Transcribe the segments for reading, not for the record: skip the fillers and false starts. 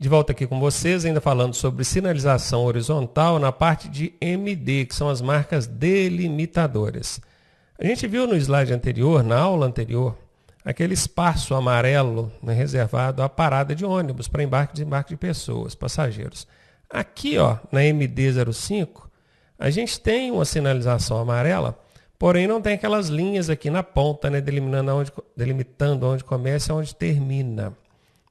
De volta aqui com vocês, ainda falando sobre sinalização horizontal na parte de MD, que são as marcas delimitadoras. A gente viu no slide anterior, na aula anterior, aquele espaço amarelo, né, reservado à parada de ônibus para embarque e desembarque de pessoas, passageiros. Aqui, ó, na MD05, a gente tem uma sinalização amarela, porém não tem aquelas linhas aqui na ponta, né, delimitando onde começa e onde termina.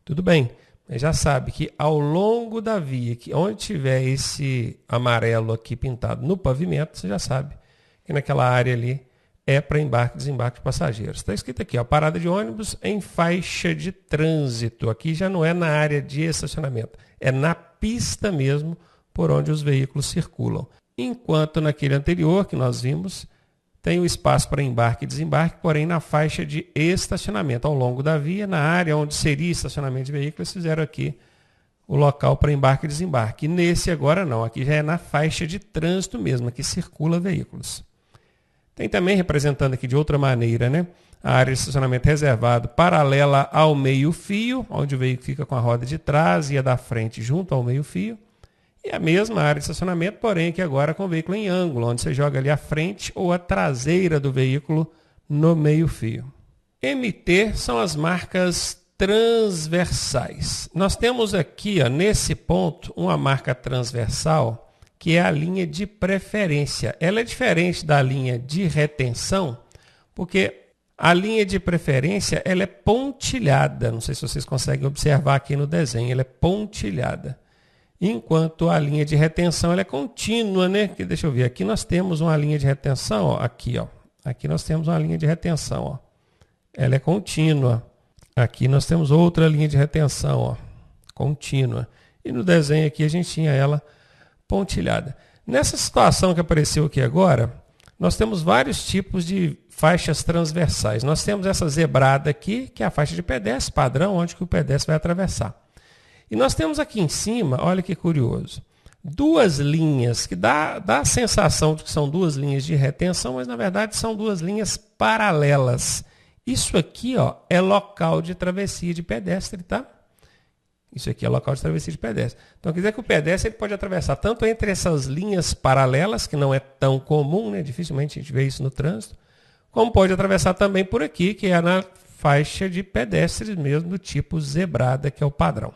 Tudo bem. Já sabe que ao longo da via, que onde tiver esse amarelo aqui pintado no pavimento, você já sabe que naquela área ali é para embarque e desembarque de passageiros. Está escrito aqui, ó, parada de ônibus em faixa de trânsito. Aqui já não é na área de estacionamento, é na pista mesmo por onde os veículos circulam. Enquanto naquele anterior que nós vimos, tem o espaço para embarque e desembarque, porém na faixa de estacionamento. Ao longo da via, na área onde seria estacionamento de veículos, fizeram aqui o local para embarque e desembarque. E nesse agora não, aqui já é na faixa de trânsito mesmo, aqui circula veículos. Tem também, representando aqui de outra maneira, né, a área de estacionamento reservado paralela ao meio-fio, onde o veículo fica com a roda de trás e a da frente junto ao meio-fio. E a mesma área de estacionamento, porém aqui agora com o veículo em ângulo, onde você joga ali a frente ou a traseira do veículo no meio-fio. MT são as marcas transversais. Nós temos aqui, ó, nesse ponto, uma marca transversal, que é a linha de preferência. Ela é diferente da linha de retenção, porque a linha de preferência ela é pontilhada. Não sei se vocês conseguem observar aqui no desenho, ela é pontilhada. Enquanto a linha de retenção ela é contínua, né? Que, deixa eu ver, aqui nós temos uma linha de retenção, ó, aqui, ó. Aqui nós temos uma linha de retenção, ó. Ela é contínua. Aqui nós temos outra linha de retenção, ó, contínua. E no desenho aqui a gente tinha ela pontilhada. Nessa situação que apareceu aqui agora, nós temos vários tipos de faixas transversais. Nós temos essa zebrada aqui, que é a faixa de pedestre padrão, onde que o pedestre vai atravessar. E nós temos aqui em cima, olha que curioso, duas linhas que dá a sensação de que são duas linhas de retenção, mas na verdade são duas linhas paralelas. Isso aqui, ó, é local de travessia de pedestre, tá? Isso aqui é local de travessia de pedestre. Então quer dizer que o pedestre ele pode atravessar tanto entre essas linhas paralelas, que não é tão comum, né? Dificilmente a gente vê isso no trânsito, como pode atravessar também por aqui, que é na faixa de pedestres mesmo, do tipo zebrada, que é o padrão.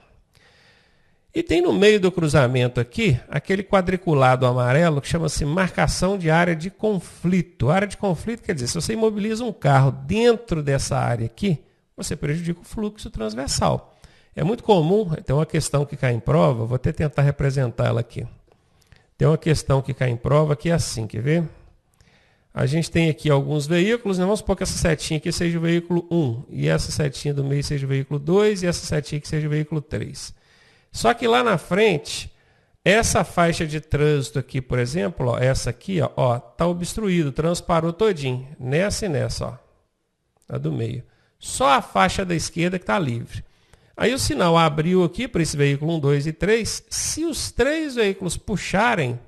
E tem no meio do cruzamento aqui, aquele quadriculado amarelo que chama-se marcação de área de conflito. Área de conflito quer dizer, se você imobiliza um carro dentro dessa área aqui, você prejudica o fluxo transversal. É muito comum, tem uma questão que cai em prova, vou até tentar representar ela aqui. Tem uma questão que cai em prova que é assim, quer ver? A gente tem aqui alguns veículos, né? Vamos supor que essa setinha aqui seja o veículo 1, e essa setinha do meio seja o veículo 2, e essa setinha aqui seja o veículo 3. Só que lá na frente, essa faixa de trânsito aqui, por exemplo, ó, essa aqui, ó, tá obstruído, o trânsito parou todinho, nessa e nessa, ó, a do meio. Só a faixa da esquerda que está livre. Aí o sinal abriu aqui para esse veículo 1, 2 e 3. Se os três veículos puxarem,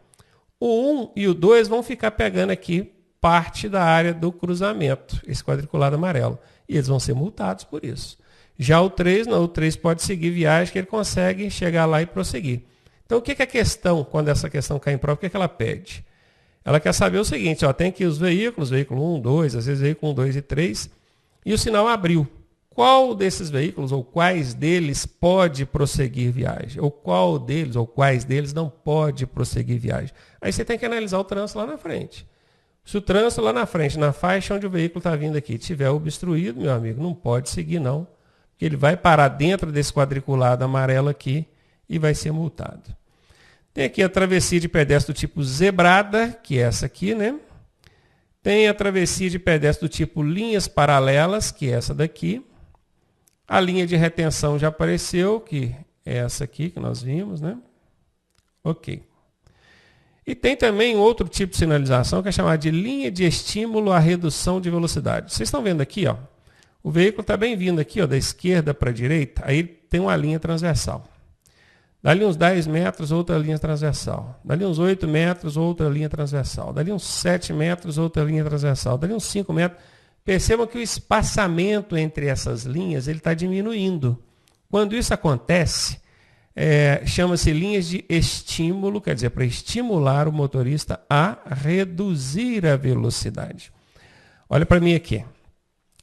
o 1 e o 2 vão ficar pegando aqui parte da área do cruzamento, esse quadriculado amarelo. E eles vão ser multados por isso. Já o 3, não, o 3 pode seguir viagem, que ele consegue chegar lá e prosseguir. Então, o que é a questão, quando essa questão cai em prova, o que é que ela pede? Ela quer saber o seguinte, ó, tem aqui os veículos, veículo 1, 2, às vezes veículo 1, 2 e 3, e o sinal abriu. Qual desses veículos, ou quais deles, pode prosseguir viagem? Ou qual deles, ou quais deles, não pode prosseguir viagem? Aí você tem que analisar o trânsito lá na frente. Se o trânsito lá na frente, na faixa onde o veículo está vindo aqui, estiver obstruído, meu amigo, não pode seguir não, porque ele vai parar dentro desse quadriculado amarelo aqui e vai ser multado. Tem aqui a travessia de pedestre do tipo zebrada, que é essa aqui, né? Tem a travessia de pedestre do tipo linhas paralelas, que é essa daqui. A linha de retenção já apareceu, que é essa aqui que nós vimos, né? Ok. E tem também outro tipo de sinalização que é chamada de linha de estímulo à redução de velocidade. Vocês estão vendo aqui, ó? O veículo está bem vindo aqui, ó, da esquerda para a direita, aí tem uma linha transversal. Dali uns 10 metros, outra linha transversal. Dali uns 8 metros, outra linha transversal. Dali uns 7 metros, outra linha transversal. Dali uns 5 metros. Percebam que o espaçamento entre essas linhas está diminuindo. Quando isso acontece, chama-se linhas de estímulo, quer dizer, para estimular o motorista a reduzir a velocidade. Olha para mim aqui.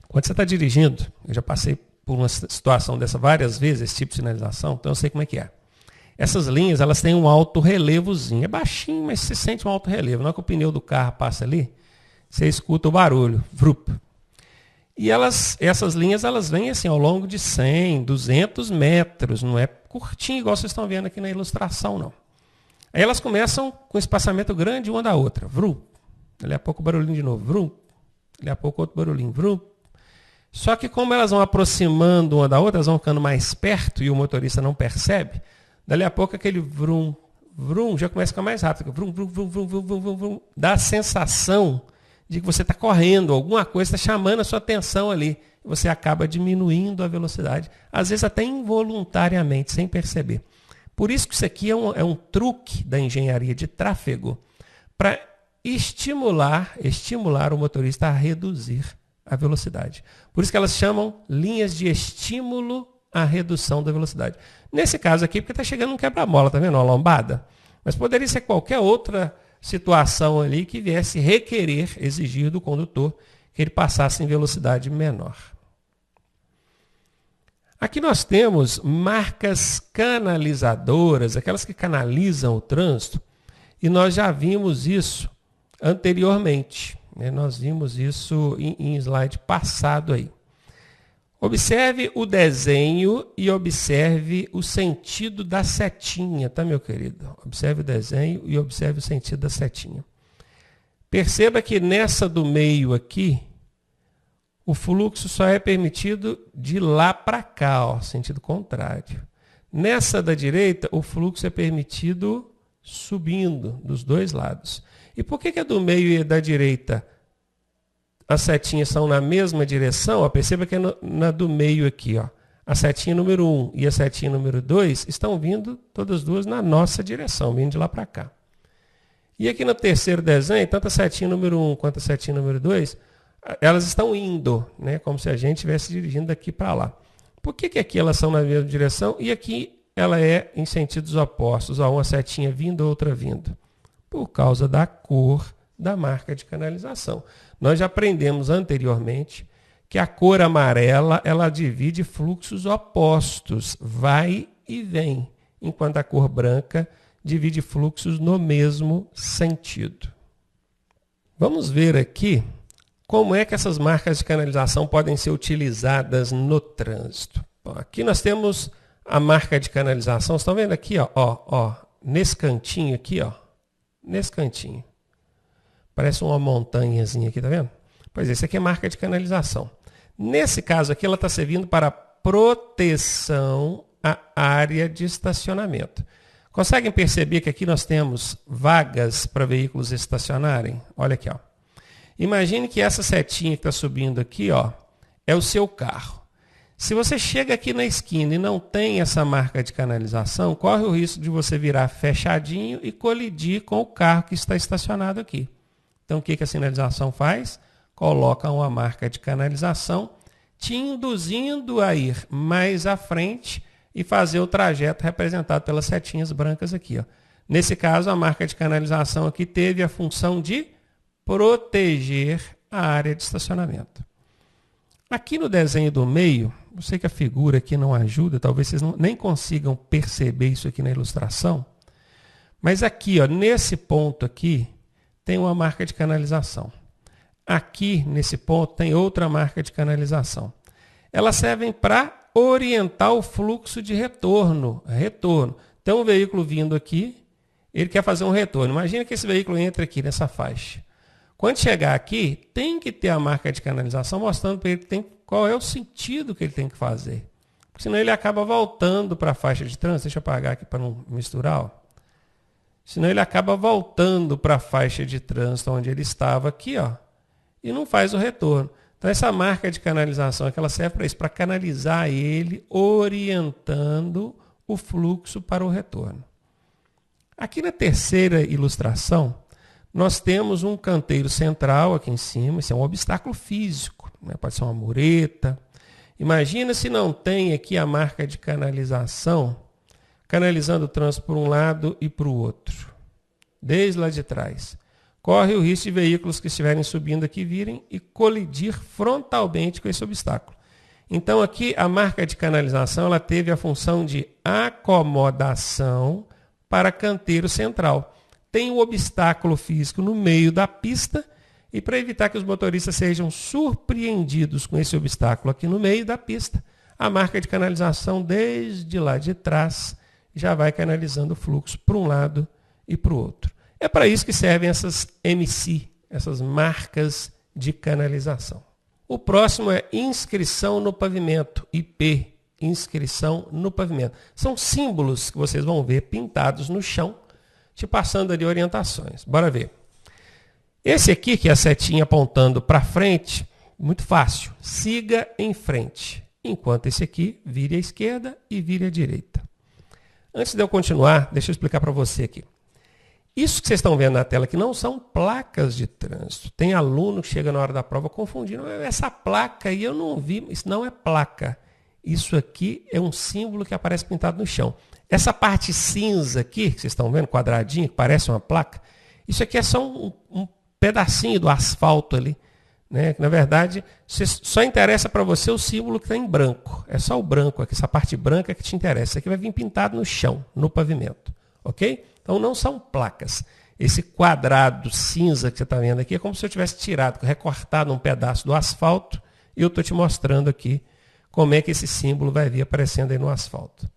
Quando você está dirigindo, eu já passei por uma situação dessa várias vezes, esse tipo de sinalização, então eu sei como é que é. Essas linhas, elas têm um alto relevozinho. É baixinho, mas você sente um alto relevo. Na hora que o pneu do carro passa ali, você escuta o barulho. Vrup. E essas linhas, elas vêm assim ao longo de 100, 200 metros. Não é curtinho, igual vocês estão vendo aqui na ilustração, não. Aí elas começam com espaçamento grande uma da outra. Vrup. Dali a pouco o barulhinho de novo. Vrup. Dali a pouco outro barulhinho. Vrup. Só que como elas vão aproximando uma da outra, elas vão ficando mais perto e o motorista não percebe, dali a pouco aquele vrum, vrum, já começa a ficar mais rápido. Vrum, vrum, vrum, vrum, vrum, vrum, vrum, dá a sensação de que você está correndo, alguma coisa está chamando a sua atenção ali. Você acaba diminuindo a velocidade, às vezes até involuntariamente, sem perceber. Por isso que isso aqui é um truque da engenharia de tráfego para estimular o motorista a reduzir a velocidade. Por isso que elas chamam linhas de estímulo à redução da velocidade. Nesse caso aqui, porque está chegando um quebra-mola, tá vendo? Uma lombada. Mas poderia ser qualquer outra situação ali que viesse requerer, exigir do condutor que ele passasse em velocidade menor. Aqui nós temos marcas canalizadoras, aquelas que canalizam o trânsito, e nós já vimos isso anteriormente. Nós vimos isso em slide passado aí. Observe o desenho e observe o sentido da setinha, tá, meu querido? Observe o desenho e observe o sentido da setinha. Perceba que nessa do meio aqui, o fluxo só é permitido de lá para cá, ó, sentido contrário. Nessa da direita, o fluxo é permitido subindo dos dois lados. E por que a do meio e a da direita as setinhas são na mesma direção? Ó, perceba que na do meio aqui, ó, a setinha número 1 e a setinha número 2 estão vindo todas duas na nossa direção, vindo de lá para cá. E aqui no terceiro desenho, tanto a setinha número 1 quanto a setinha número 2, elas estão indo, né, como se a gente estivesse dirigindo daqui para lá. Por que aqui elas são na mesma direção e aqui ela é em sentidos opostos? Ó, uma setinha vindo, outra vindo. Por causa da cor da marca de canalização. Nós já aprendemos anteriormente que a cor amarela, ela divide fluxos opostos, vai e vem, enquanto a cor branca divide fluxos no mesmo sentido. Vamos ver aqui como é que essas marcas de canalização podem ser utilizadas no trânsito. Bom, aqui nós temos a marca de canalização, vocês estão vendo aqui, ó, nesse cantinho aqui, ó, nesse cantinho. Parece uma montanhazinha aqui, tá vendo? Pois é, isso aqui é marca de canalização. Nesse caso aqui, ela está servindo para proteção à área de estacionamento. Conseguem perceber que aqui nós temos vagas para veículos estacionarem? Olha aqui, ó. Imagine que essa setinha que está subindo aqui, ó, é o seu carro. Se você chega aqui na esquina e não tem essa marca de canalização, corre o risco de você virar fechadinho e colidir com o carro que está estacionado aqui. Então, o que a sinalização faz? Coloca uma marca de canalização, te induzindo a ir mais à frente e fazer o trajeto representado pelas setinhas brancas aqui, ó. Nesse caso, a marca de canalização aqui teve a função de proteger a área de estacionamento. Aqui no desenho do meio, eu sei que a figura aqui não ajuda, talvez vocês nem consigam perceber isso aqui na ilustração, mas aqui, ó, nesse ponto aqui, tem uma marca de canalização. Aqui, nesse ponto, tem outra marca de canalização. Elas servem para orientar o fluxo de retorno. Tem um veículo vindo aqui, ele quer fazer um retorno. Imagina que esse veículo entra aqui nessa faixa. Quando chegar aqui, tem que ter a marca de canalização mostrando para ele qual é o sentido que ele tem que fazer. Porque senão ele acaba voltando para a faixa de trânsito. Deixa eu apagar aqui para não misturar, ó. Senão ele acaba voltando para a faixa de trânsito onde ele estava aqui, ó, e não faz o retorno. Então essa marca de canalização ela serve para isso, para canalizar ele, orientando o fluxo para o retorno. Aqui na terceira ilustração, nós temos um canteiro central aqui em cima, isso é um obstáculo físico, né? Pode ser uma mureta. Imagina se não tem aqui a marca de canalização canalizando o trânsito por um lado e para o outro, desde lá de trás. Corre o risco de veículos que estiverem subindo aqui virem e colidir frontalmente com esse obstáculo. Então aqui a marca de canalização ela teve a função de acomodação para canteiro central. Tem um obstáculo físico no meio da pista e para evitar que os motoristas sejam surpreendidos com esse obstáculo aqui no meio da pista, a marca de canalização desde lá de trás já vai canalizando o fluxo para um lado e para o outro. É para isso que servem essas MC, essas marcas de canalização. O próximo é inscrição no pavimento, IP, inscrição no pavimento. São símbolos que vocês vão ver pintados no chão, te passando ali orientações. Bora ver. Esse aqui, que é a setinha apontando para frente, muito fácil. Siga em frente. Enquanto esse aqui, vire à esquerda e vire à direita. Antes de eu continuar, deixa eu explicar para você aqui. Isso que vocês estão vendo na tela aqui não são placas de trânsito. Tem aluno que chega na hora da prova confundindo. Essa placa aí eu não vi, isso não é placa. Isso aqui é um símbolo que aparece pintado no chão. Essa parte cinza aqui, que vocês estão vendo, quadradinho, que parece uma placa, isso aqui é só um pedacinho do asfalto ali. Né? Na verdade, só interessa para você o símbolo que está em branco. É só o branco aqui, essa parte branca que te interessa. Isso aqui vai vir pintado no chão, no pavimento. Ok? Então não são placas. Esse quadrado cinza que você está vendo aqui é como se eu tivesse tirado, recortado um pedaço do asfalto e eu estou te mostrando aqui como é que esse símbolo vai vir aparecendo aí no asfalto.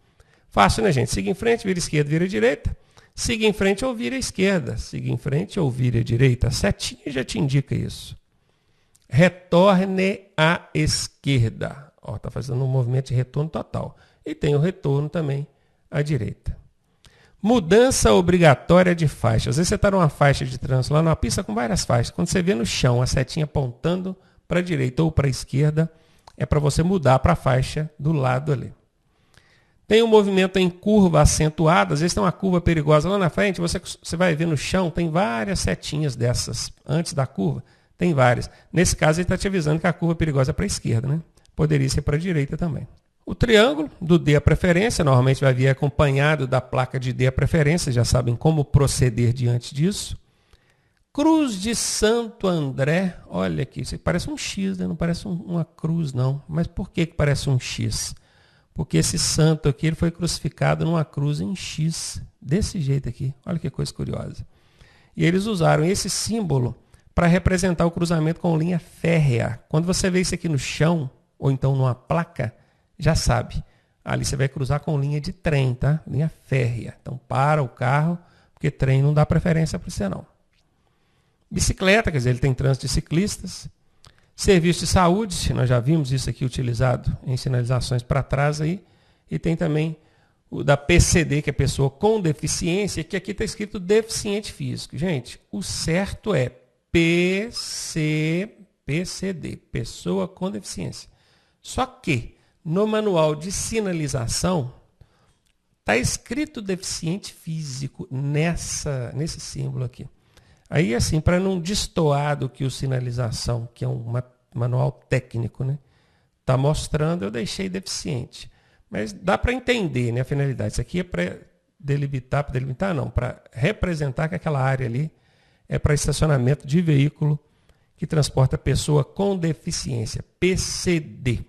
Fácil, né, gente? Siga em frente, vira à esquerda, vira à direita. Siga em frente ou vira à esquerda. Siga em frente ou vira à direita. A setinha já te indica isso. Retorne à esquerda. Está fazendo um movimento de retorno total. E tem o retorno também à direita. Mudança obrigatória de faixa. Às vezes você está numa faixa de trânsito lá numa pista com várias faixas. Quando você vê no chão a setinha apontando para a direita ou para a esquerda, é para você mudar para a faixa do lado ali. Tem um movimento em curva acentuado. Às vezes tem uma curva perigosa lá na frente. Você vai ver no chão, tem várias setinhas dessas. Antes da curva, tem várias. Nesse caso, ele está te avisando que a curva perigosa é para a esquerda, né? Poderia ser para a direita também. O triângulo do dê a preferência, normalmente vai vir acompanhado da placa de dê a preferência, já sabem como proceder diante disso. Cruz de Santo André, olha aqui, isso aqui parece um X, né? Não parece uma cruz não, mas por que parece um X? Porque esse santo aqui ele foi crucificado numa cruz em X, desse jeito aqui, olha que coisa curiosa. E eles usaram esse símbolo para representar o cruzamento com linha férrea. Quando você vê isso aqui no chão, ou então numa placa, já sabe, ali você vai cruzar com linha de trem, tá? Linha férrea. Então para o carro, porque trem não dá preferência para você não. Bicicleta, quer dizer, ele tem trânsito de ciclistas. Serviço de saúde, nós já vimos isso aqui utilizado em sinalizações para trás aí. E tem também o da PCD, que é pessoa com deficiência, que aqui está escrito deficiente físico. Gente, o certo é PCD, pessoa com deficiência. Só que no manual de sinalização está escrito deficiente físico nesse símbolo aqui. Aí, assim, para não destoar do que o sinalização, que é um manual técnico, né, está mostrando, eu deixei deficiente. Mas dá para entender, né, a finalidade. Isso aqui é para delimitar não, para representar que aquela área ali é para estacionamento de veículo que transporta pessoa com deficiência, PCD.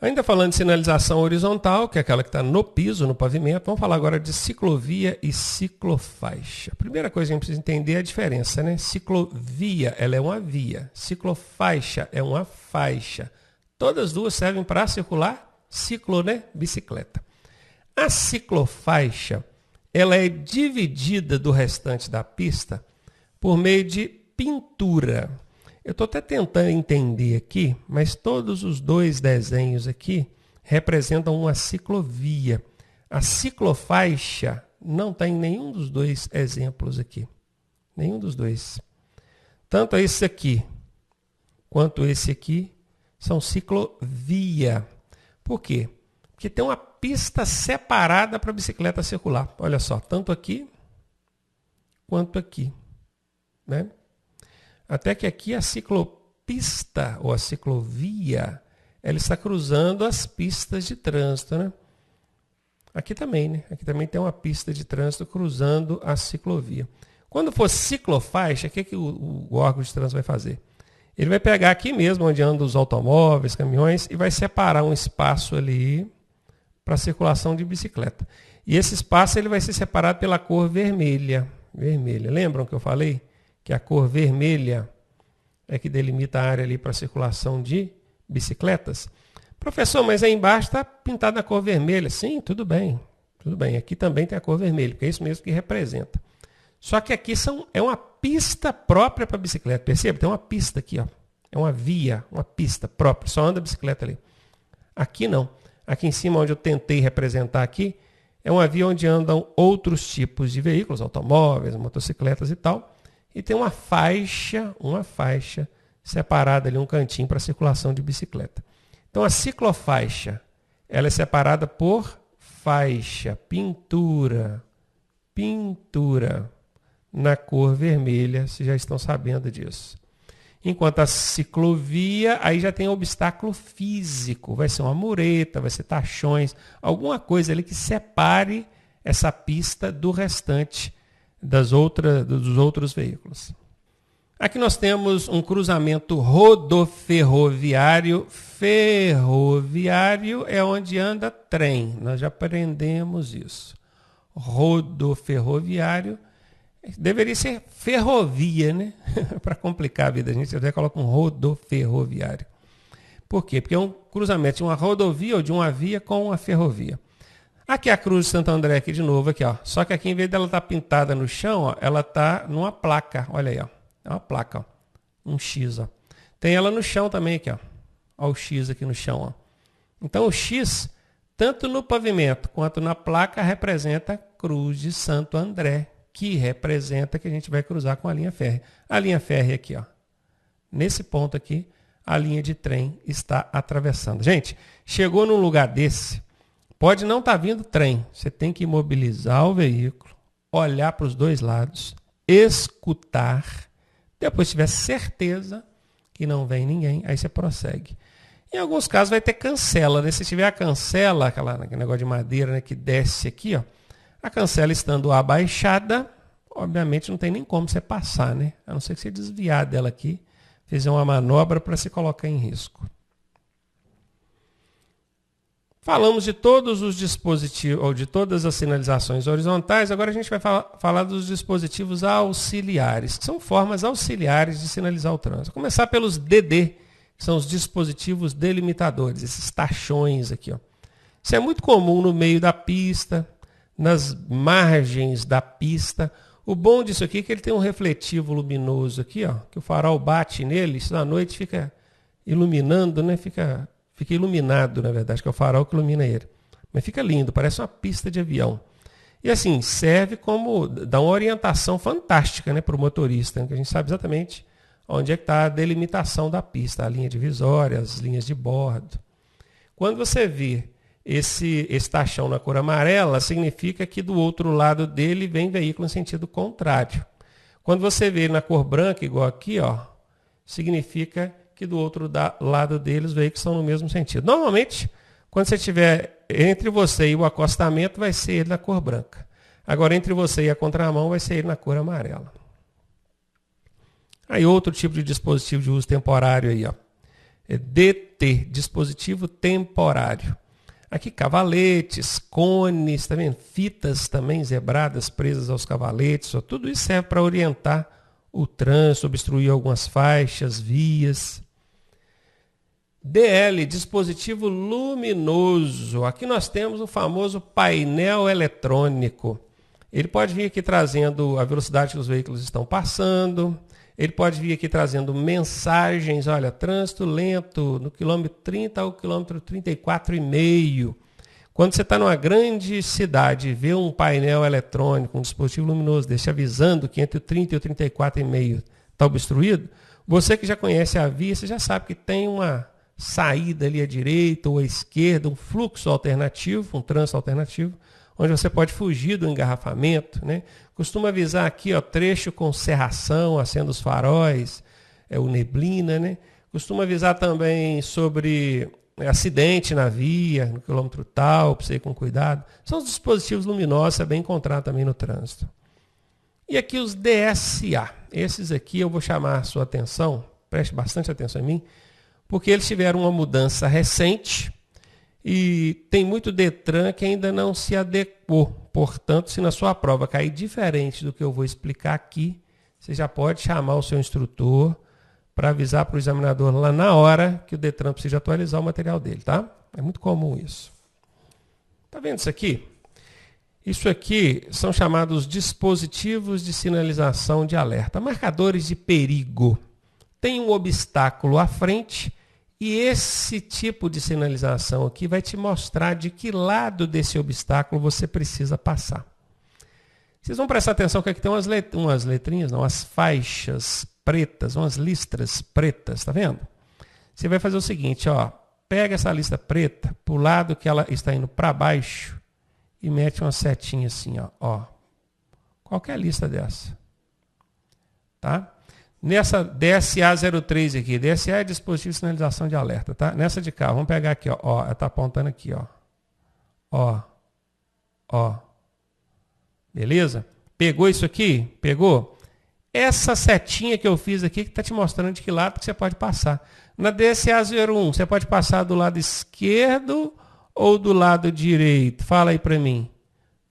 Ainda falando de sinalização horizontal, que é aquela que está no piso, no pavimento, vamos falar agora de ciclovia e ciclofaixa. A primeira coisa que a gente precisa entender é a diferença, né? Ciclovia, ela é uma via. Ciclofaixa é uma faixa. Todas as duas servem para circular, ciclo, né? Bicicleta. A ciclofaixa, ela é dividida do restante da pista por meio de pintura. Eu estou até tentando entender aqui, mas todos os dois desenhos aqui representam uma ciclovia. A ciclofaixa não tem nenhum dos dois exemplos aqui. Nenhum dos dois. Tanto esse aqui quanto esse aqui são ciclovia. Por quê? Porque tem uma pista separada para a bicicleta circular. Olha só, tanto aqui quanto aqui, né? Até que aqui a ciclopista, ou a ciclovia, ela está cruzando as pistas de trânsito, né? Aqui também, né? Aqui também tem uma pista de trânsito cruzando a ciclovia. Quando for ciclofaixa, o que o órgão de trânsito vai fazer? Ele vai pegar aqui mesmo, onde andam os automóveis, caminhões, e vai separar um espaço ali para circulação de bicicleta. E esse espaço ele vai ser separado pela cor vermelha. Vermelha. Lembram que eu falei que a cor vermelha é que delimita a área ali para circulação de bicicletas? Professor, mas aí embaixo está pintado na cor vermelha. Sim, tudo bem. Tudo bem. Aqui também tem a cor vermelha, porque é isso mesmo que representa. Só que aqui é uma pista própria para bicicleta. Percebe? Tem uma pista aqui, ó. É uma via, uma pista própria. Só anda a bicicleta ali. Aqui não. Aqui em cima, onde eu tentei representar aqui, é uma via onde andam outros tipos de veículos, automóveis, motocicletas e tal. E tem uma faixa separada ali, um cantinho para circulação de bicicleta. Então, a ciclofaixa, ela é separada por faixa, pintura, na cor vermelha, vocês já estão sabendo disso. Enquanto a ciclovia, aí já tem obstáculo físico, vai ser uma mureta, vai ser tachões, alguma coisa ali que separe essa pista do restante dos outros veículos. Aqui nós temos um cruzamento rodoferroviário. Ferroviário é onde anda trem, nós já aprendemos isso. Rodoferroviário deveria ser ferrovia, né? Para complicar a vida, a gente até coloca um rodoferroviário. Por quê? Porque é um cruzamento de uma rodovia ou de uma via com uma ferrovia. Aqui a Cruz de Santo André, aqui de novo, aqui, ó. Só que aqui, em vez dela estar pintada no chão, ó, ela está numa placa. Olha aí, ó. É uma placa, ó. Um X, ó. Tem ela no chão também, aqui, ó. Olha o X aqui no chão, ó. Então, o X, tanto no pavimento quanto na placa, representa Cruz de Santo André, que representa que a gente vai cruzar com a linha férrea. A linha férrea aqui, ó. Nesse ponto aqui, a linha de trem está atravessando. Gente, chegou num lugar desse, pode não estar vindo trem. Você tem que imobilizar o veículo, olhar para os dois lados, escutar. Depois tiver certeza que não vem ninguém, aí você prossegue. Em alguns casos vai ter cancela, né? Se tiver a cancela, aquele negócio de madeira, né, que desce aqui, ó, a cancela estando abaixada, obviamente não tem nem como você passar, né? A não ser que você desviar dela aqui, fizer uma manobra para se colocar em risco. Falamos de todos os dispositivos, ou de todas as sinalizações horizontais, agora a gente vai falar dos dispositivos auxiliares, que são formas auxiliares de sinalizar o trânsito. Vou começar pelos DD, que são os dispositivos delimitadores, esses tachões aqui, ó. Isso é muito comum no meio da pista, nas margens da pista. O bom disso aqui é que ele tem um refletivo luminoso aqui, ó, que o farol bate nele, isso à noite fica iluminando, né? Fica iluminado, na verdade, que é o farol que ilumina ele. Mas fica lindo, parece uma pista de avião. E assim, serve como, dá uma orientação fantástica, né, para o motorista, né, que a gente sabe exatamente onde é que está a delimitação da pista, a linha divisória, as linhas de bordo. Quando você vê esse tachão na cor amarela, significa que do outro lado dele vem veículo em sentido contrário. Quando você vê na cor branca, igual aqui, ó, significa que do outro lado deles os veículos estão no mesmo sentido. Normalmente, quando você estiver entre você e o acostamento, vai ser ele na cor branca. Agora, entre você e a contramão, vai ser ele na cor amarela. Aí, outro tipo de dispositivo de uso temporário aí, ó. É DT, dispositivo temporário. Aqui, cavaletes, cones, tá vendo? Fitas também zebradas presas aos cavaletes. Ó. Tudo isso serve para orientar o trânsito, obstruir algumas faixas, vias. DL, dispositivo luminoso. Aqui nós temos o famoso painel eletrônico. Ele pode vir aqui trazendo a velocidade que os veículos estão passando. Ele pode vir aqui trazendo mensagens, olha, trânsito lento no quilômetro 30 ao quilômetro 34,5. Quando você está numa grande cidade e vê um painel eletrônico, um dispositivo luminoso desse avisando que entre o 30 e o 34,5 está obstruído, você que já conhece a via, você já sabe que tem uma saída ali à direita ou à esquerda, um fluxo alternativo, um trânsito alternativo, onde você pode fugir do engarrafamento, né? Costuma avisar aqui, ó, trecho com cerração, acenda os faróis, o neblina, né? Costuma avisar também sobre acidente na via, no quilômetro tal, para você ir com cuidado. São os dispositivos luminosos, é bem encontrar também no trânsito. E aqui os DSA. Esses aqui eu vou chamar a sua atenção, preste bastante atenção em mim, porque eles tiveram uma mudança recente e tem muito Detran que ainda não se adequou. Portanto, se na sua prova cair diferente do que eu vou explicar aqui, você já pode chamar o seu instrutor para avisar para o examinador lá na hora que o Detran precisa atualizar o material dele, tá? É muito comum isso. Tá vendo isso aqui? Isso aqui são chamados dispositivos de sinalização de alerta, marcadores de perigo. Tem um obstáculo à frente e esse tipo de sinalização aqui vai te mostrar de que lado desse obstáculo você precisa passar. Vocês vão prestar atenção que aqui tem umas letrinhas, não, as faixas pretas, umas listras pretas, tá vendo? Você vai fazer o seguinte, ó, pega essa lista preta para o lado que ela está indo para baixo e mete uma setinha assim, ó. Qualquer lista dessa. Tá? Nessa DSA03 aqui, DSA é dispositivo de sinalização de alerta, tá? Nessa de cá, vamos pegar aqui, ó, ela está apontando aqui, ó. Beleza? Pegou isso aqui? Pegou? Essa setinha que eu fiz aqui que está te mostrando de que lado que você pode passar. Na DSA01, você pode passar do lado esquerdo ou do lado direito? Fala aí para mim.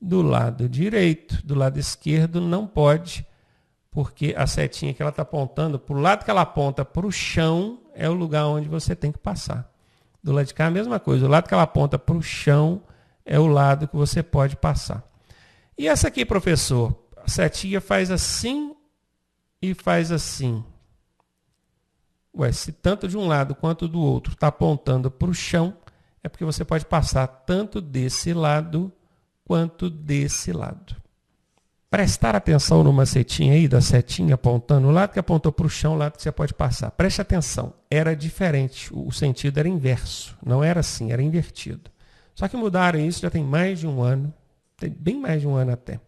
Do lado direito. Do lado esquerdo não pode, porque a setinha que ela está apontando, para o lado que ela aponta para o chão, é o lugar onde você tem que passar. Do lado de cá a mesma coisa. O lado que ela aponta para o chão é o lado que você pode passar. E essa aqui, professor? A setinha faz assim e faz assim. Ué, se tanto de um lado quanto do outro está apontando para o chão, é porque você pode passar tanto desse lado quanto desse lado. Prestar atenção numa setinha aí, da setinha apontando, o lado que apontou para o chão, o lado que você pode passar. Preste atenção, era diferente, o sentido era inverso, não era assim, era invertido. Só que mudaram isso já tem mais de um ano, tem bem mais de um ano até.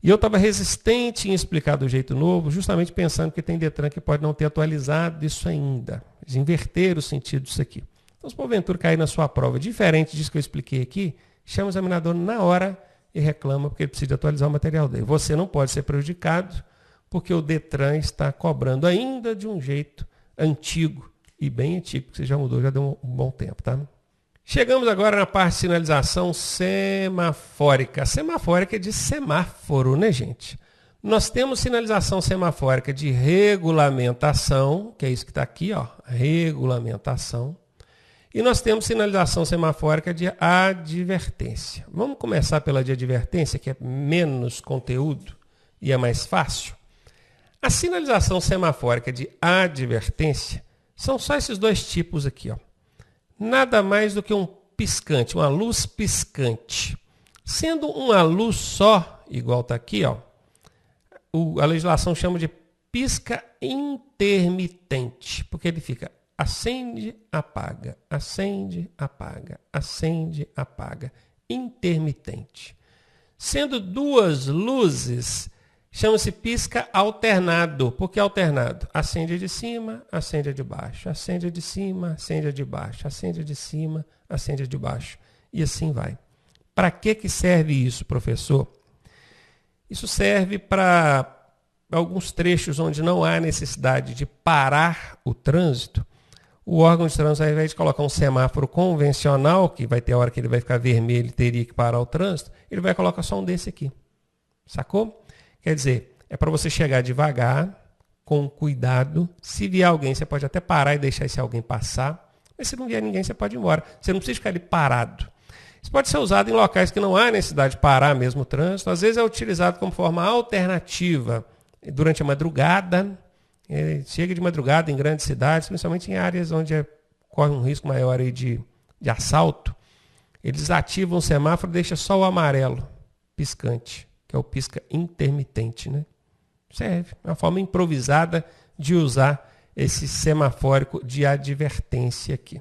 E eu estava resistente em explicar do jeito novo, justamente pensando que tem Detran que pode não ter atualizado isso ainda. Eles inverteram o sentido disso aqui. Então, se porventura cair na sua prova diferente disso que eu expliquei aqui, chama o examinador na hora e reclama porque ele precisa atualizar o material dele. Você não pode ser prejudicado porque o Detran está cobrando ainda de um jeito antigo e bem antigo, porque você já mudou, já deu um bom tempo, tá? Chegamos agora na parte de sinalização semafórica. A semafórica é de semáforo, né, gente? Nós temos sinalização semafórica de regulamentação, que é isso que está aqui, ó, regulamentação. E nós temos sinalização semafórica de advertência. Vamos começar pela de advertência, que é menos conteúdo e é mais fácil. A sinalização semafórica de advertência são só esses dois tipos aqui, ó. Nada mais do que um piscante, uma luz piscante. Sendo uma luz só, igual está aqui, ó, a legislação chama de pisca intermitente, porque ele fica acende, apaga, acende, apaga, acende, apaga, intermitente. Sendo duas luzes, chama-se pisca alternado. Por que alternado? Acende de cima, acende de baixo. Acende de cima, acende de baixo. Acende de cima, acende de baixo. E assim vai. Para que serve isso, professor? Isso serve para alguns trechos onde não há necessidade de parar o trânsito. O órgão de trânsito, ao invés de colocar um semáforo convencional, que vai ter hora que ele vai ficar vermelho e teria que parar o trânsito, ele vai colocar só um desse aqui. Sacou? Quer dizer, é para você chegar devagar, com cuidado. Se vier alguém, você pode até parar e deixar esse alguém passar. Mas se não vier ninguém, você pode ir embora. Você não precisa ficar ali parado. Isso pode ser usado em locais que não há necessidade de parar mesmo o trânsito. Às vezes é utilizado como forma alternativa durante a madrugada. Chega de madrugada em grandes cidades, principalmente em áreas onde corre um risco maior aí de assalto. Eles ativam o semáforo e deixam só o amarelo piscante, que é o pisca intermitente, né? Serve. É uma forma improvisada de usar esse semafórico de advertência aqui.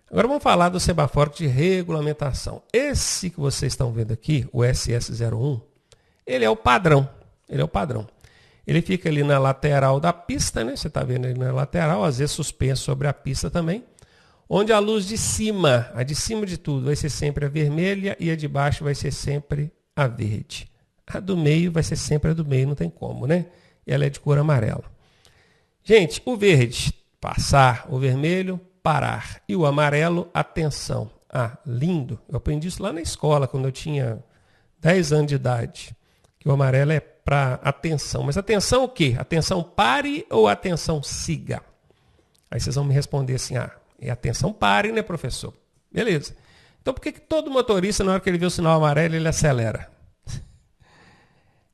Agora vamos falar do semafórico de regulamentação. Esse que vocês estão vendo aqui, o SS01, ele é o padrão. Ele fica ali na lateral da pista, né? Você está vendo ele na lateral, às vezes suspenso sobre a pista também. onde a luz de cima, a de cima de tudo, vai ser sempre a vermelha e a de baixo vai ser sempre a verde. A do meio vai ser sempre a do meio, não tem como, né? E ela é de cor amarela. Gente, o verde, passar, o vermelho, parar. E o amarelo, atenção. Ah, lindo. Eu aprendi isso lá na escola, quando eu tinha 10 anos de idade. Que o amarelo é para atenção. Mas atenção o quê? Atenção pare ou atenção siga? Aí vocês vão me responder assim, é atenção pare, né, professor? Beleza. Então por que todo motorista, na hora que ele vê o sinal amarelo, ele acelera?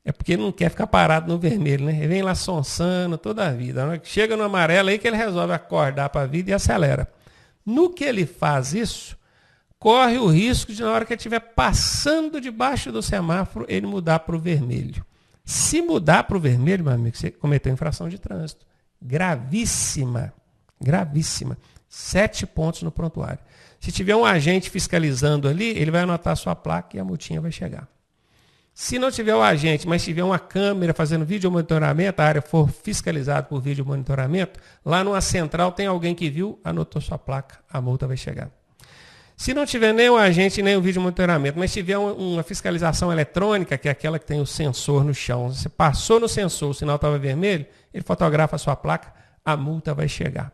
É porque ele não quer ficar parado no vermelho, né? Ele vem lá sonsando toda a vida. Na hora que chega no amarelo, aí que ele resolve acordar para a vida e acelera. No que ele faz isso, corre o risco de, na hora que ele estiver passando debaixo do semáforo, ele mudar para o vermelho. Se mudar para o vermelho, meu amigo, você cometeu infração de trânsito. Gravíssima. Gravíssima. 7 pontos no prontuário. Se tiver um agente fiscalizando ali, ele vai anotar a sua placa e a multinha vai chegar. Se não tiver o agente, mas tiver uma câmera fazendo vídeo monitoramento, a área for fiscalizada por vídeo monitoramento, lá numa central tem alguém que viu, anotou sua placa, a multa vai chegar. Se não tiver nem o agente, nem o vídeo monitoramento, mas tiver uma fiscalização eletrônica, que é aquela que tem o sensor no chão, você passou no sensor, o sinal estava vermelho, ele fotografa a sua placa, a multa vai chegar.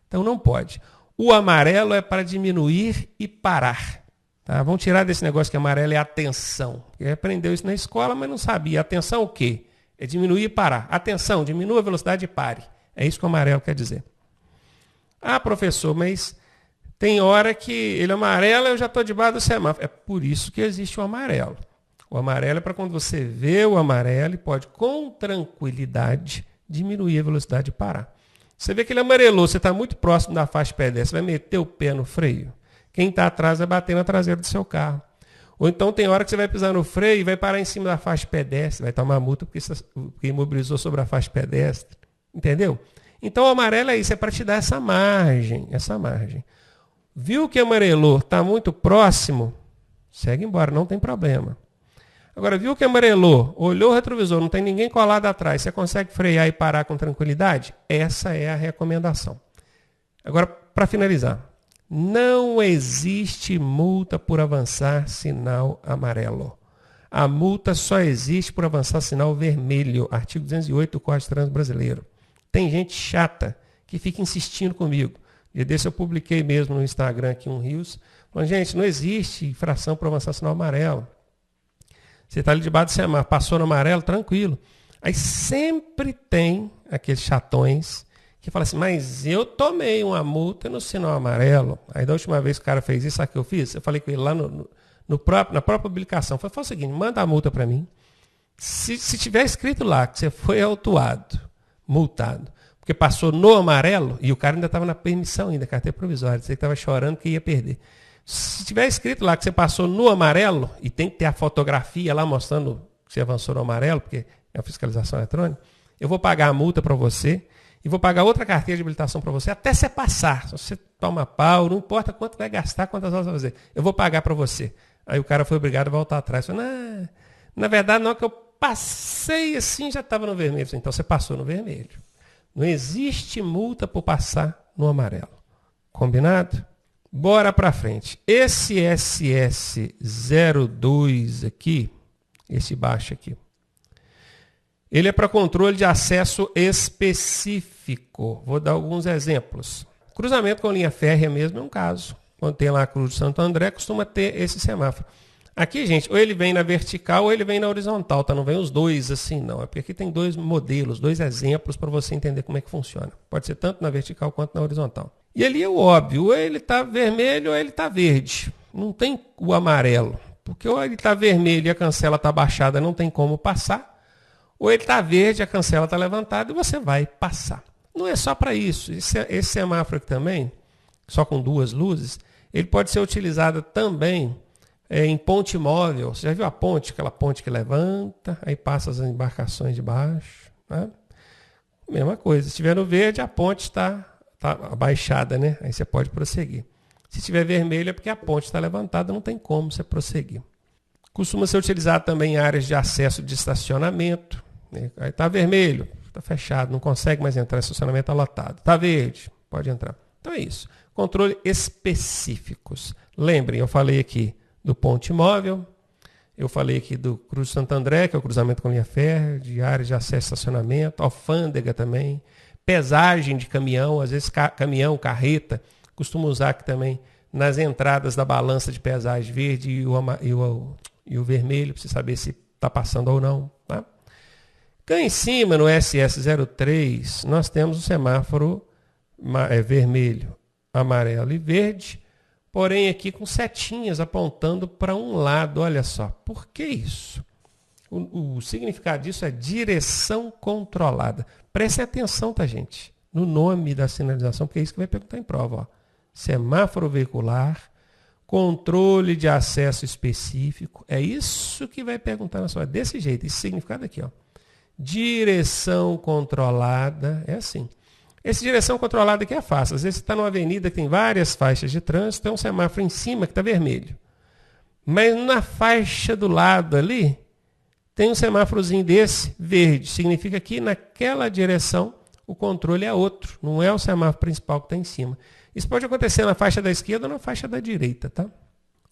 Então não pode. O amarelo é para diminuir e parar. Tá? Vamos tirar desse negócio que amarelo é atenção. Ele aprendeu isso na escola, mas não sabia. Atenção o quê? É diminuir e parar. Atenção, diminua a velocidade e pare. É isso que o amarelo quer dizer. Ah, professor, mas tem hora que ele é amarelo e eu já estou debaixo do semáforo. É por isso que existe o amarelo. O amarelo é para quando você vê o amarelo e pode, com tranquilidade, diminuir a velocidade e parar. Você vê que ele amarelou, você está muito próximo da faixa de pedestre, você vai meter o pé no freio. Quem está atrás vai bater na traseira do seu carro. Ou então tem hora que você vai pisar no freio e vai parar em cima da faixa de pedestre, vai tomar multa porque imobilizou sobre a faixa de pedestre. Entendeu? Então o amarelo é isso, é para te dar essa margem, essa margem. Viu que amarelou, está muito próximo, segue embora, não tem problema. Agora, viu que amarelou, olhou o retrovisor, não tem ninguém colado atrás, você consegue frear e parar com tranquilidade? Essa é a recomendação. Agora, para finalizar, não existe multa por avançar sinal amarelo. A multa só existe por avançar sinal vermelho, artigo 208 do Código de Trânsito Brasileiro. Tem gente chata que fica insistindo comigo. Dia desse eu publiquei mesmo no Instagram aqui um Rios, falando, gente, não existe infração por avançar sinal amarelo. Você está ali debaixo do semáforo, passou no amarelo, tranquilo. Aí sempre tem aqueles chatões que falam assim, mas eu tomei uma multa no sinal amarelo. Aí da última vez que o cara fez isso, sabe o que eu fiz? Eu falei com ele lá na própria publicação. Eu falei, faz o seguinte, manda a multa para mim. Se tiver escrito lá que você foi autuado, multado, porque passou no amarelo, e o cara ainda estava na permissão ainda, carteira provisória, você que estava chorando que ia perder. Se tiver escrito lá que você passou no amarelo, e tem que ter a fotografia lá mostrando que você avançou no amarelo, porque é a fiscalização eletrônica, eu vou pagar a multa para você, e vou pagar outra carteira de habilitação para você, até você passar. Se você toma pau, não importa quanto vai gastar, quantas horas vai fazer, eu vou pagar para você. Aí o cara foi obrigado a voltar atrás. Falei, na verdade, não, que eu passei assim, já estava no vermelho. Falei, então você passou no vermelho. Não existe multa por passar no amarelo. Combinado? Bora para frente. Esse SS02 aqui, esse baixo aqui, ele é para controle de acesso específico. Vou dar alguns exemplos. Cruzamento com linha férrea mesmo é um caso. Quando tem lá a Cruz de Santo André, costuma ter esse semáforo. Aqui, gente, ou ele vem na vertical ou ele vem na horizontal, tá? Não vem os dois assim, não. É porque aqui tem dois modelos, dois exemplos para você entender como é que funciona. Pode ser tanto na vertical quanto na horizontal. E ali é o óbvio, ou ele está vermelho ou ele está verde. Não tem o amarelo. Porque ou ele está vermelho e a cancela está baixada, não tem como passar. Ou ele está verde, a cancela está levantada e você vai passar. Não é só para isso. Esse semáforo aqui também, só com duas luzes, ele pode ser utilizado também em ponte móvel. Você já viu a ponte? Aquela ponte que levanta, aí passa as embarcações de baixo. Né? Mesma coisa. Se estiver no verde, a ponte está abaixada, né? Aí você pode prosseguir. Se estiver vermelho, é porque a ponte está levantada, não tem como você prosseguir. Costuma ser utilizado também em áreas de acesso de estacionamento. Né? Aí está vermelho, está fechado, não consegue mais entrar, estacionamento está lotado. Está verde, pode entrar. Então é isso. controle específicos. Lembrem, eu falei aqui do ponte móvel, eu falei aqui do Cruz Santo André, que é o cruzamento com linha férrea, de áreas de acesso e estacionamento, alfândega também, pesagem de caminhão, às vezes caminhão, carreta, costumo usar aqui também nas entradas da balança de pesagem verde e o vermelho, para você saber se está passando ou não. Tá? Cá em cima, no SS03, nós temos o semáforo vermelho, amarelo e verde, porém aqui com setinhas apontando para um lado. Olha só, por que isso? O significado disso é direção controlada. Prestem atenção, tá, gente? No nome da sinalização, porque é isso que vai perguntar em prova. Ó. Semáforo veicular, controle de acesso específico. É isso que vai perguntar na sua. Desse jeito, esse significado aqui. Ó. Direção controlada, é assim. Essa direção controlada aqui é fácil. Às vezes você está numa avenida que tem várias faixas de trânsito, tem um semáforo em cima que está vermelho. Mas na faixa do lado ali, tem um semáforozinho desse verde. Significa que naquela direção o controle é outro. Não é o semáforo principal que está em cima. Isso pode acontecer na faixa da esquerda ou na faixa da direita. Tá?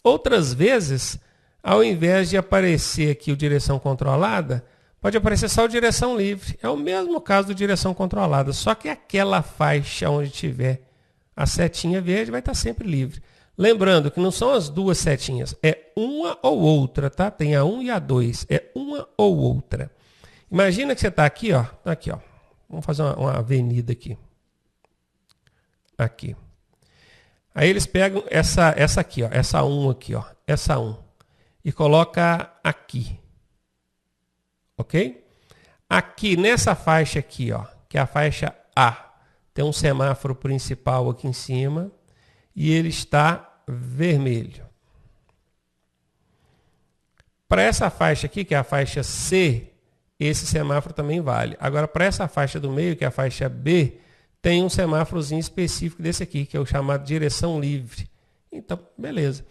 Outras vezes, ao invés de aparecer aqui o direção controlada, pode aparecer só o direção livre. É o mesmo caso do direção controlada, só que aquela faixa onde tiver a setinha verde vai estar sempre livre. Lembrando que não são as duas setinhas, é uma ou outra, tá? Tem a 1 e a 2, é uma ou outra. Imagina que você está aqui, ó. Aqui, ó. Vamos fazer uma avenida aqui. Aqui. Aí eles pegam essa aqui, ó, essa 1 aqui, ó, essa 1, e coloca aqui. Ok? Aqui nessa faixa aqui, ó, que é a faixa A, tem um semáforo principal aqui em cima e ele está vermelho. Para essa faixa aqui, que é a faixa C, esse semáforo também vale. Agora, para essa faixa do meio, que é a faixa B, tem um semáforozinho específico desse aqui, que é o chamado direção livre. Então, beleza.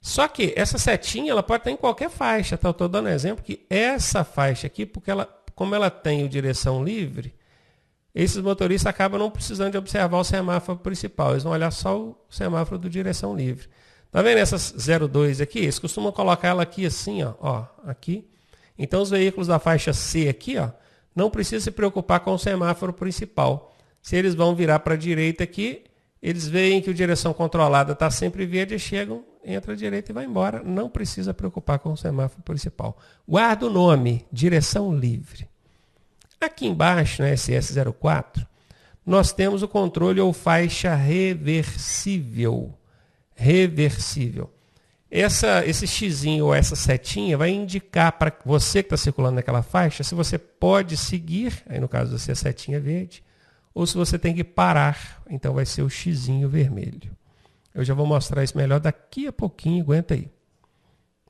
Só que essa setinha ela pode estar em qualquer faixa. Tá? Eu estou dando exemplo que essa faixa aqui, porque como ela tem o direção livre, esses motoristas acabam não precisando de observar o semáforo principal. Eles vão olhar só o semáforo do direção livre. Tá vendo essas 02 aqui? Eles costumam colocar ela aqui assim, ó, aqui. Então os veículos da faixa C aqui, ó, não precisam se preocupar com o semáforo principal. Se eles vão virar para a direita aqui, eles veem que a direção controlada está sempre verde, chegam, entra à direita e vai embora. Não precisa preocupar com o semáforo principal. Guarda o nome, direção livre. Aqui embaixo, na SS04, nós temos o controle ou faixa reversível. Reversível. Esse xizinho ou essa setinha vai indicar para você que está circulando naquela faixa se você pode seguir, aí no caso você a setinha verde, ou se você tem que parar, então vai ser o xizinho vermelho. Eu já vou mostrar isso melhor daqui a pouquinho, aguenta aí.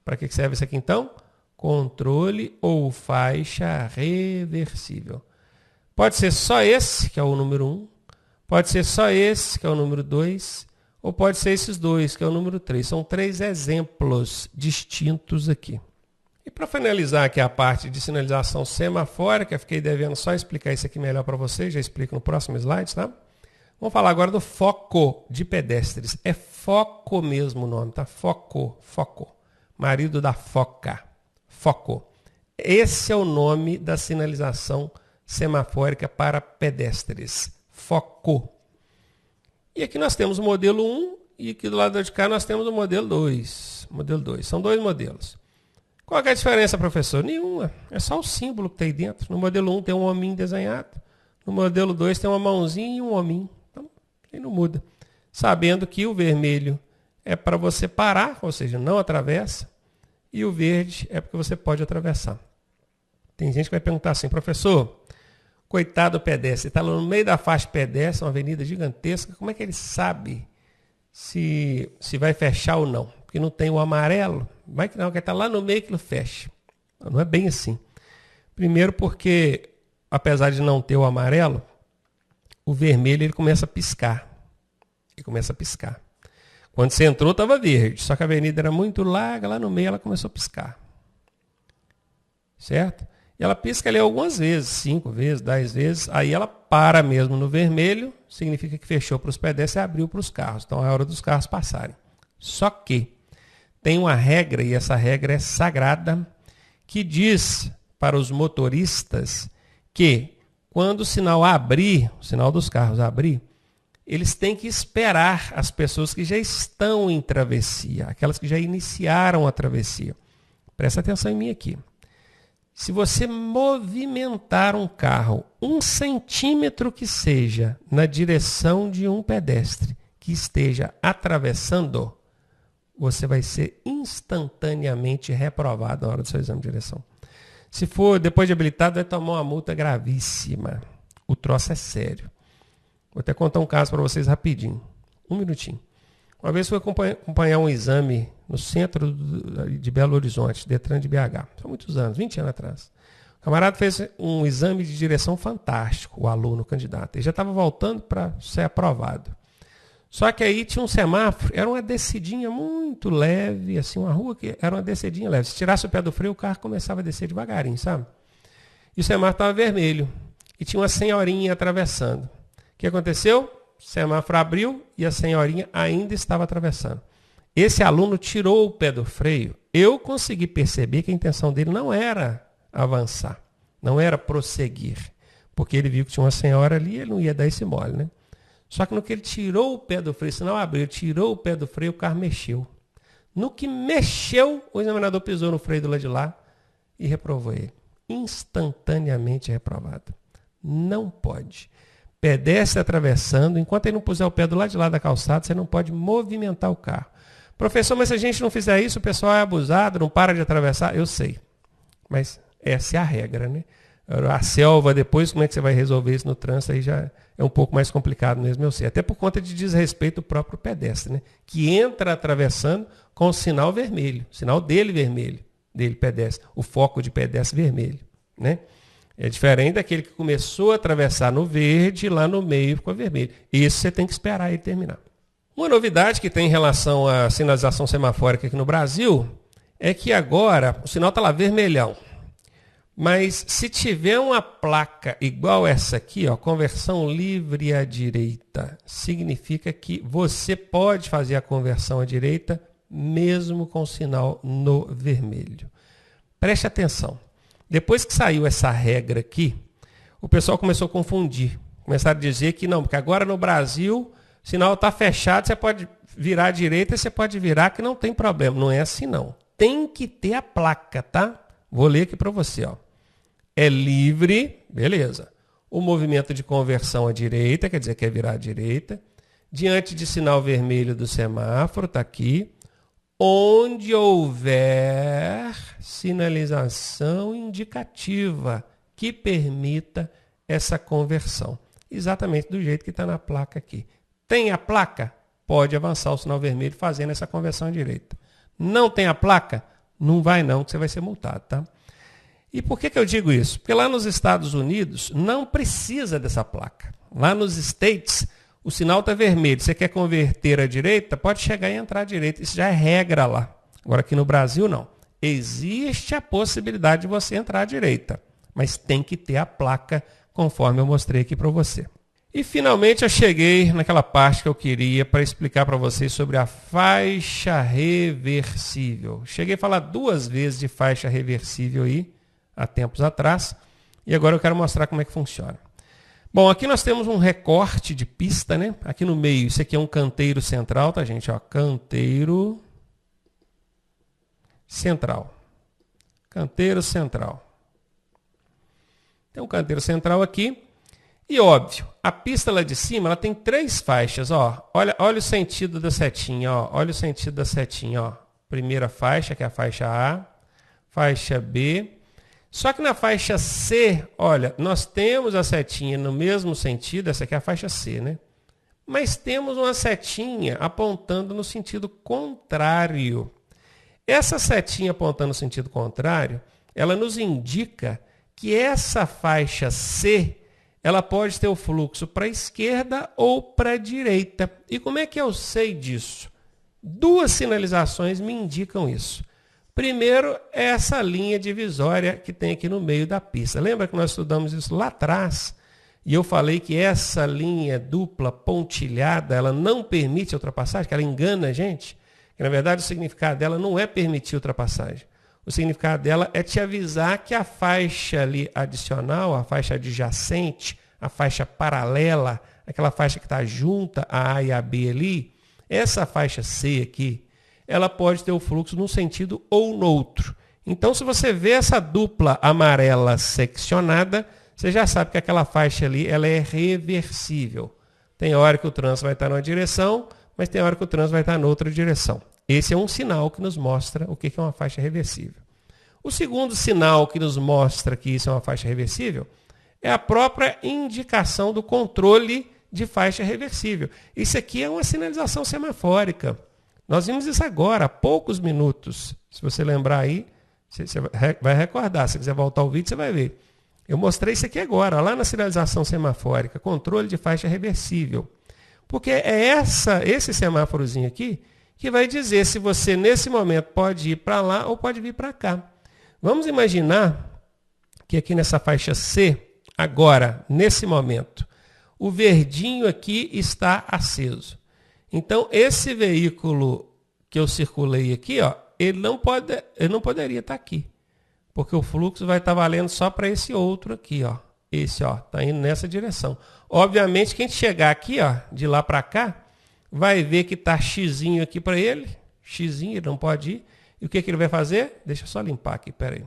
Para que serve isso aqui então? Controle ou faixa reversível. Pode ser só esse, que é o número 1, pode ser só esse, que é o número 2, ou pode ser esses dois, que é o número 3. São 3 exemplos distintos aqui. E para finalizar aqui a parte de sinalização semafórica, fiquei devendo só explicar isso aqui melhor para vocês, já explico no próximo slide, tá? Vamos falar agora do foco de pedestres. É foco mesmo o nome, tá? Foco. Marido da foca. Foco. Esse é o nome da sinalização semafórica para pedestres. Foco. E aqui nós temos o modelo 1 e aqui do lado de cá nós temos o modelo 2. Modelo 2. São dois modelos. Qual é a diferença, professor? Nenhuma. É só o símbolo que tem aí dentro. No modelo 1 tem um hominho desenhado. No modelo 2 tem uma mãozinha e um hominho. Então, aí não muda. Sabendo que o vermelho é para você parar, ou seja, não atravessa. E o verde é porque você pode atravessar. Tem gente que vai perguntar assim, professor, coitado do pedestre, está lá no meio da faixa pedestre, uma avenida gigantesca, como é que ele sabe se vai fechar ou não? Porque não tem o amarelo, vai que não, que está lá no meio que ele fecha. Não é bem assim. Primeiro porque, apesar de não ter o amarelo, o vermelho ele começa a piscar. Ele começa a piscar. Quando você entrou, estava verde, só que a avenida era muito larga, lá no meio ela começou a piscar. Certo? E ela pisca ali algumas vezes, 5 vezes, 10 vezes, aí ela para mesmo no vermelho, significa que fechou para os pedestres e abriu para os carros. Então é a hora dos carros passarem. Só que tem uma regra, e essa regra é sagrada, que diz para os motoristas que quando o sinal abrir, o sinal dos carros abrir, eles têm que esperar as pessoas que já estão em travessia, aquelas que já iniciaram a travessia. Presta atenção em mim aqui. Se você movimentar um carro 1 centímetro que seja na direção de um pedestre que esteja atravessando, você vai ser instantaneamente reprovado na hora do seu exame de direção. Se for depois de habilitado, vai tomar uma multa gravíssima. O troço é sério. Vou até contar um caso para vocês rapidinho. 1 minutinho. Uma vez fui acompanhar um exame no centro de Belo Horizonte, Detran de BH. São muitos anos, 20 anos atrás. O camarada fez um exame de direção fantástico, o aluno, o candidato. Ele já estava voltando para ser aprovado. Só que aí tinha um semáforo, era uma descidinha muito leve, assim, uma rua que era uma descidinha leve. Se tirasse o pé do freio, o carro começava a descer devagarinho, sabe? E o semáforo estava vermelho. E tinha uma senhorinha atravessando. O que aconteceu? O semáforo abriu e a senhorinha ainda estava atravessando. Esse aluno tirou o pé do freio. Eu consegui perceber que a intenção dele não era avançar, não era prosseguir. Porque ele viu que tinha uma senhora ali e ele não ia dar esse mole, né? Só que no que ele tirou o pé do freio, se não abriu, tirou o pé do freio, o carro mexeu. No que mexeu, o examinador pisou no freio do lado de lá e reprovou ele. Instantaneamente reprovado. Não pode. Pedestre atravessando, enquanto ele não puser o pé do lado de lá da calçada, você não pode movimentar o carro. Professor, mas se a gente não fizer isso, o pessoal é abusado, não para de atravessar. Eu sei. Mas essa é a regra, né? A selva, depois, como é que você vai resolver isso no trânsito? Aí já é um pouco mais complicado mesmo, eu sei. Até por conta de desrespeito ao próprio pedestre, né? Que entra atravessando com o sinal vermelho. O sinal dele vermelho, dele pedestre. O foco de pedestre vermelho, né? É diferente daquele que começou a atravessar no verde e lá no meio ficou vermelho. Isso você tem que esperar ele terminar. Uma novidade que tem em relação à sinalização semafórica aqui no Brasil é que agora o sinal está lá vermelhão. Mas se tiver uma placa igual essa aqui, ó, conversão livre à direita, significa que você pode fazer a conversão à direita mesmo com o sinal no vermelho. Preste atenção. Depois que saiu essa regra aqui, o pessoal começou a confundir. Começaram a dizer que não, porque agora no Brasil o sinal está fechado, você pode virar à direita, você pode virar que não tem problema. Não é assim não. Tem que ter a placa, tá? Vou ler aqui para você, ó. É livre, beleza. O movimento de conversão à direita, quer dizer que é virar à direita. Diante de sinal vermelho do semáforo, está aqui. Onde houver sinalização indicativa que permita essa conversão. Exatamente do jeito que está na placa aqui. Tem a placa? Pode avançar o sinal vermelho fazendo essa conversão à direita. Não tem a placa? Não vai não, que você vai ser multado, tá? E por que eu digo isso? Porque lá nos Estados Unidos não precisa dessa placa. Lá nos States, o sinal está vermelho. Você quer converter à direita? Pode chegar e entrar à direita. Isso já é regra lá. Agora aqui no Brasil, não. Existe a possibilidade de você entrar à direita. Mas tem que ter a placa, conforme eu mostrei aqui para você. E finalmente eu cheguei naquela parte que eu queria para explicar para vocês sobre a faixa reversível. Cheguei a falar 2 vezes de faixa reversível aí, há tempos atrás, e agora eu quero mostrar como é que funciona. Bom, aqui nós temos um recorte de pista, né? Aqui no meio, isso aqui é um canteiro central, tá, gente? Ó, canteiro central. Canteiro central. Tem um canteiro central aqui. E óbvio, a pista lá de cima, ela tem 3 faixas, ó. Olha o sentido da setinha, ó. Olha o sentido da setinha, ó. Primeira faixa, que é a faixa A. Faixa B. Só que na faixa C, olha, nós temos a setinha no mesmo sentido, essa aqui é a faixa C, né? Mas temos uma setinha apontando no sentido contrário. Essa setinha apontando no sentido contrário, ela nos indica que essa faixa C, ela pode ter o fluxo para a esquerda ou para a direita. E como é que eu sei disso? 2 sinalizações me indicam isso. Primeiro, é essa linha divisória que tem aqui no meio da pista. Lembra que nós estudamos isso lá atrás? e eu falei que essa linha dupla pontilhada, ela não permite a ultrapassagem, que ela engana a gente, que na verdade o significado dela não é permitir ultrapassagem. O significado dela é te avisar que a faixa ali adicional, a faixa adjacente, a faixa paralela, aquela faixa que está junta a A e a B ali, essa faixa C aqui, ela pode ter o fluxo num sentido ou no outro. Então, se você vê essa dupla amarela seccionada, você já sabe que aquela faixa ali ela é reversível. Tem hora que o trânsito vai estar numa direção, mas tem hora que o trânsito vai estar noutra direção. Esse é um sinal que nos mostra o que é uma faixa reversível. O segundo sinal que nos mostra que isso é uma faixa reversível é a própria indicação do controle de faixa reversível. Isso aqui é uma sinalização semafórica. Nós vimos isso agora, há poucos minutos. Se você lembrar aí, você vai recordar. Se quiser voltar ao vídeo, você vai ver. Eu mostrei isso aqui agora, lá na sinalização semafórica, controle de faixa reversível. Porque é esse semáforozinho aqui que vai dizer se você, nesse momento, pode ir para lá ou pode vir para cá. Vamos imaginar que aqui nessa faixa C, agora, nesse momento, o verdinho aqui está aceso. Então, esse veículo que eu circulei aqui, ó, ele não poderia estar aqui. Porque o fluxo vai estar valendo só para esse outro aqui, ó. Esse, ó, está indo nessa direção. Obviamente, quem chegar aqui, ó, de lá para cá, vai ver que está xizinho aqui para ele. Xizinho, ele não pode ir. E o que ele vai fazer? Deixa eu só limpar aqui, peraí.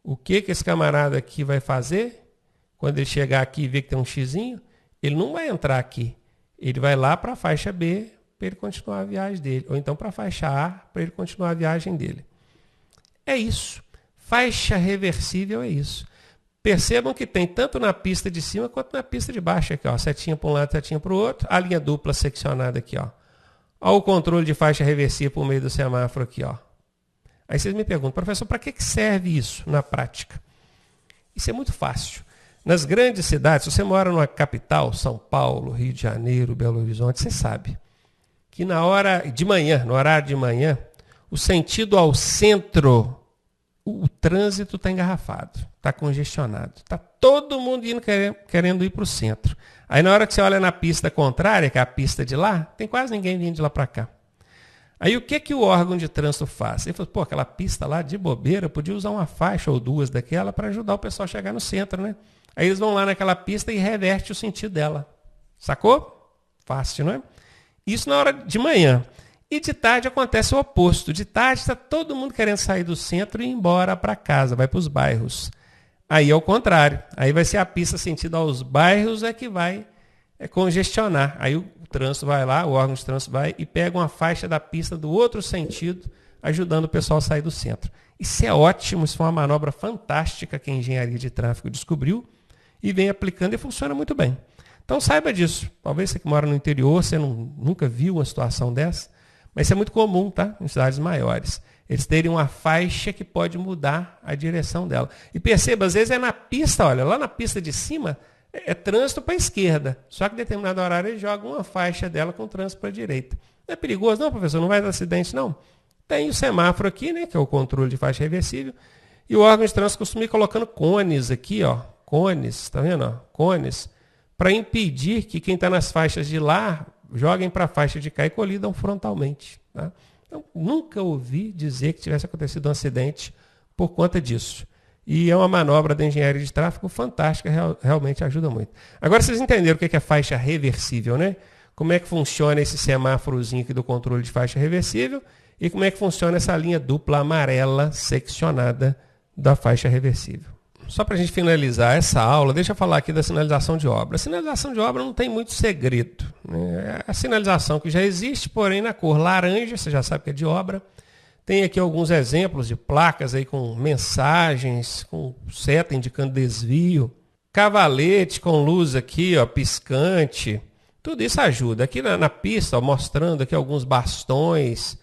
O que esse camarada aqui vai fazer? Quando ele chegar aqui e ver que tem um xizinho, ele não vai entrar aqui. Ele vai lá para a faixa B para ele continuar a viagem dele. Ou então para a faixa A para ele continuar a viagem dele. É isso. Faixa reversível é isso. Percebam que tem tanto na pista de cima quanto na pista de baixo. Aqui, ó, setinha para um lado, setinha para o outro. A linha dupla seccionada aqui. Ó. Olha o controle de faixa reversível por meio do semáforo aqui. Ó. Aí vocês me perguntam, professor, para que serve isso na prática? Isso é muito fácil. Nas grandes cidades, se você mora numa capital, São Paulo, Rio de Janeiro, Belo Horizonte, você sabe que na hora de manhã, no horário de manhã, o sentido ao centro, o trânsito está engarrafado, está congestionado. Está todo mundo indo querendo ir para o centro. Aí na hora que você olha na pista contrária, que é a pista de lá, tem quase ninguém vindo de lá para cá. Aí o que o órgão de trânsito faz? Ele falou, pô, aquela pista lá de bobeira, podia usar uma faixa ou duas daquela para ajudar o pessoal a chegar no centro, né? Aí eles vão lá naquela pista e reverte o sentido dela. Sacou? Fácil, não é? Isso na hora de manhã. E de tarde acontece o oposto. De tarde está todo mundo querendo sair do centro e ir embora para casa, vai para os bairros. Aí é o contrário. Aí vai ser a pista sentido aos bairros é que vai congestionar. Aí o trânsito vai lá, o órgão de trânsito vai e pega uma faixa da pista do outro sentido, ajudando o pessoal a sair do centro. Isso é ótimo, isso foi uma manobra fantástica que a engenharia de tráfego descobriu e vem aplicando e funciona muito bem. Então saiba disso. Talvez você que mora no interior, você nunca viu uma situação dessa, mas isso é muito comum, tá? Em cidades maiores. Eles terem uma faixa que pode mudar a direção dela. E perceba, às vezes é na pista, olha, lá na pista de cima é trânsito para a esquerda. Só que em determinado horário eles jogam uma faixa dela com trânsito para a direita. Não é perigoso, não, professor? Não vai dar acidente, não? Tem o semáforo aqui, né, que é o controle de faixa reversível. E o órgão de trânsito costuma ir colocando cones aqui, ó. Cones, tá vendo? Ó? Cones. Para impedir que quem está nas faixas de lá joguem para a faixa de cá e colidam frontalmente. Tá? Então, nunca ouvi dizer que tivesse acontecido um acidente por conta disso. E é uma manobra da engenharia de tráfego fantástica, realmente ajuda muito. Agora vocês entenderam o que é faixa reversível, né? Como é que funciona esse semáforozinho aqui do controle de faixa reversível e como é que funciona essa linha dupla amarela seccionada da faixa reversível. Só para a gente finalizar essa aula, deixa eu falar aqui da sinalização de obra. A sinalização de obra não tem muito segredo, né? É a sinalização que já existe, porém na cor laranja, você já sabe que é de obra. Tem aqui alguns exemplos de placas aí com mensagens, com seta indicando desvio, cavalete com luz aqui, ó, piscante. Tudo isso ajuda. Aqui na pista, ó, mostrando aqui alguns bastões,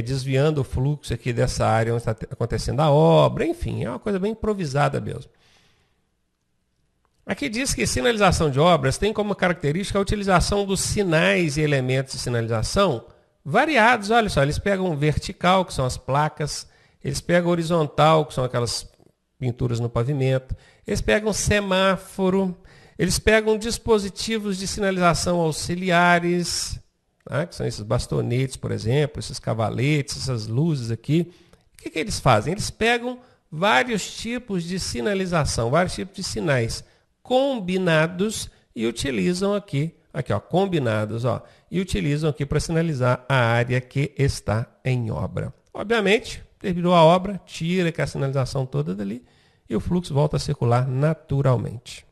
desviando o fluxo aqui dessa área onde está acontecendo a obra. Enfim, é uma coisa bem improvisada mesmo. Aqui diz que sinalização de obras tem como característica a utilização dos sinais e elementos de sinalização variados. Olha só, eles pegam vertical, que são as placas, eles pegam horizontal, que são aquelas pinturas no pavimento, eles pegam semáforo, eles pegam dispositivos de sinalização auxiliares, tá? Que são esses bastonetes, por exemplo, esses cavaletes, essas luzes aqui. O que eles fazem? Eles pegam vários tipos de sinalização, vários tipos de sinais combinados e utilizam aqui ó, combinados, ó, e utilizam aqui para sinalizar a área que está em obra. Obviamente, terminou a obra, tira a sinalização toda dali e o fluxo volta a circular naturalmente.